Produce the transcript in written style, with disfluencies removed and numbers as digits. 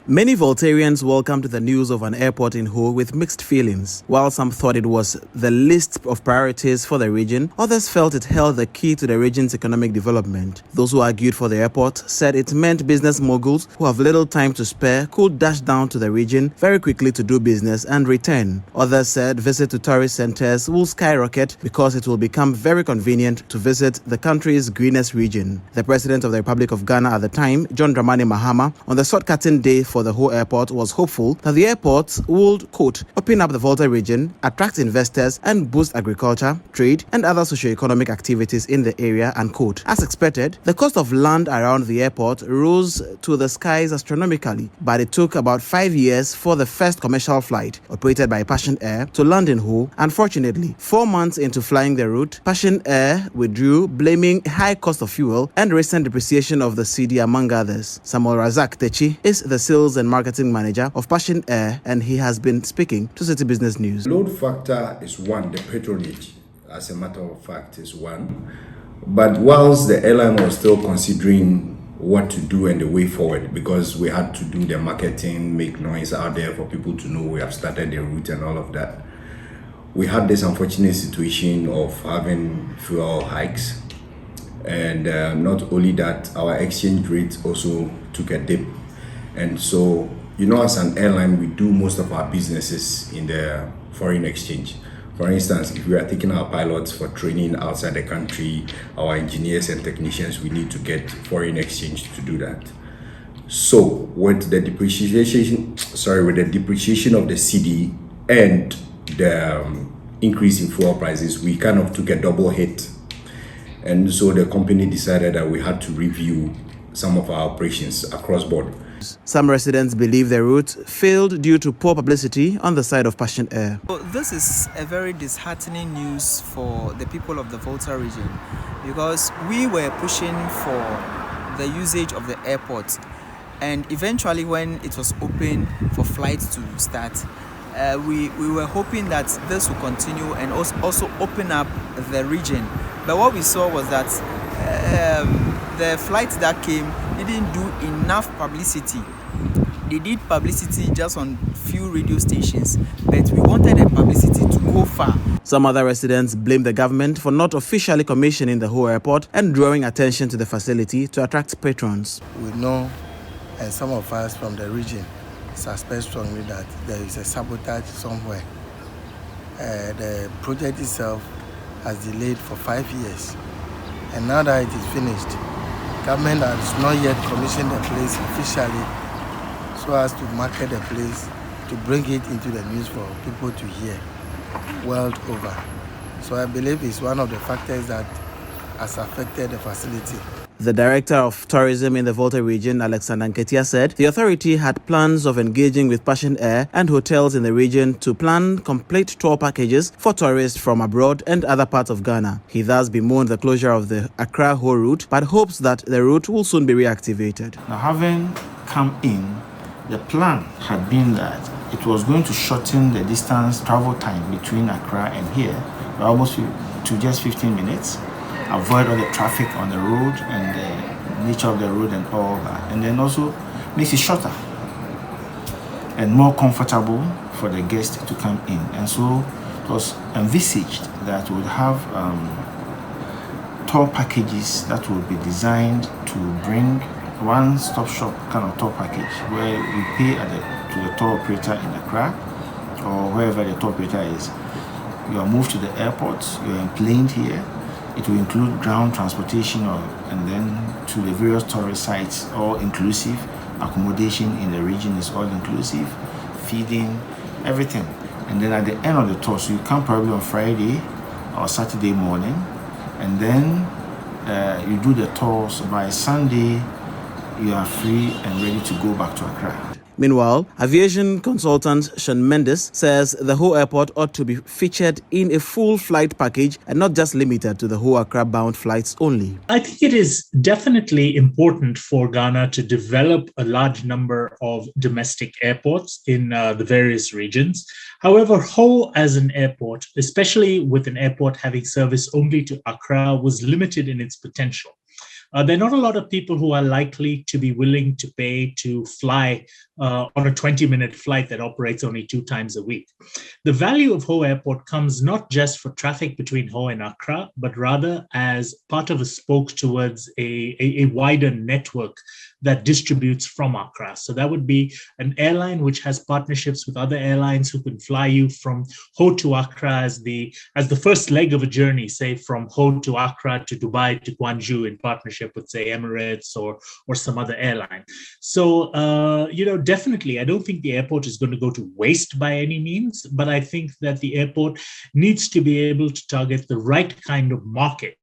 Many Voltarians welcomed the news of an airport in Ho with mixed feelings. While some thought it was the list of priorities for the region, others felt it held the key to the region's economic development. Those who argued for the airport said it meant business moguls who have little time to spare could dash down to the region very quickly to do business and return. Others said visit to tourist centers will skyrocket because it will become very convenient to visit the country's greenest region. The President of the Republic of Ghana at the time, John Dramani Mahama, on the short-cutting day for the Ho airport was hopeful that the airport would, quote, open up the Volta region, attract investors and boost agriculture, trade and other socio-economic activities in the area, unquote. As expected, the cost of land around the airport rose to the skies astronomically, but it took about 5 years for the first commercial flight, operated by Passion Air, to land in Ho. Unfortunately, 4 months into flying the route, Passion Air withdrew, blaming high cost of fuel and recent depreciation of the Citi, among others. Samuel Razak Techi is the sales and marketing manager of Passion Air, and he has been speaking to Citi Business News. Load factor is one, the patronage, as a matter of fact, is one. But whilst the airline was still considering what to do and the way forward, because we had to do the marketing, make noise out there for people to know we have started the route and all of that, we had this unfortunate situation of having fuel hikes. And not only that, our exchange rate also took a dip. And so, as an airline, we do most of our businesses in the foreign exchange. For instance, if we are taking our pilots for training outside the country, our engineers and technicians, we need to get foreign exchange to do that. So, with the depreciation of the Citi and the increase in fuel prices, we kind of took a double hit. And so the company decided that we had to review some of our operations across board. Some residents believe the route failed due to poor publicity on the side of Passion Air. This is a very disheartening news for the people of the Volta region, because we were pushing for the usage of the airport, and eventually when it was open for flights to start, we were hoping that this would continue and also open up the region. But what we saw was that the flights that came didn't do enough publicity. They did publicity just on few radio stations, but we wanted the publicity to go far. Some other residents blame the government for not officially commissioning the Ho airport and drawing attention to the facility to attract patrons. We know, and some of us from the region suspect strongly that there is a sabotage somewhere. The project itself has delayed for 5 years, and now that it is finished, government has not yet commissioned the place officially so as to market the place, to bring it into the news for people to hear world over. So I believe it's one of the factors that has affected the facility. The director of tourism in the Volta region, Alexander Nketia, said the authority had plans of engaging with Passion Air and hotels in the region to plan complete tour packages for tourists from abroad and other parts of Ghana. He thus bemoaned the closure of the Accra-Ho route, but hopes that the route will soon be reactivated. Now, having come in, the plan had been that it was going to shorten the distance travel time between Accra and here by almost to just 15 minutes. Avoid all the traffic on the road and the nature of the road and all that, and then also makes it shorter and more comfortable for the guests to come in. And so it was envisaged that we would have tour packages that would be designed to bring one-stop shop kind of tour package where we pay to the tour operator in Accra or wherever the tour operator is. You are moved to the airport, you are enplaned here. It will include ground transportation and then to the various tourist sites, all inclusive. Accommodation in the region is all inclusive, feeding, everything. And then at the end of the tour, so you come probably on Friday or Saturday morning, and then you do the tours. By Sunday, you are free and ready to go back to Accra. Meanwhile, aviation consultant Sean Mendes says the Ho airport ought to be featured in a full flight package and not just limited to the Ho Accra bound flights only. I think it is definitely important for Ghana to develop a large number of domestic airports in the various regions. However, Ho as an airport, especially with an airport having service only to Accra, was limited in its potential. there are not a lot of people who are likely to be willing to pay to fly on a 20-minute flight that operates only 2 times a week. The value of Ho Airport comes not just for traffic between Ho and Accra, but rather as part of a spoke towards a wider network that distributes from Accra. So that would be an airline which has partnerships with other airlines who can fly you from Ho to Accra as the first leg of a journey, say from Ho to Accra to Dubai to Gwangju in partnership with, say, Emirates or some other airline. So, definitely, I don't think the airport is going to go to waste by any means, but I think that the airport needs to be able to target the right kind of market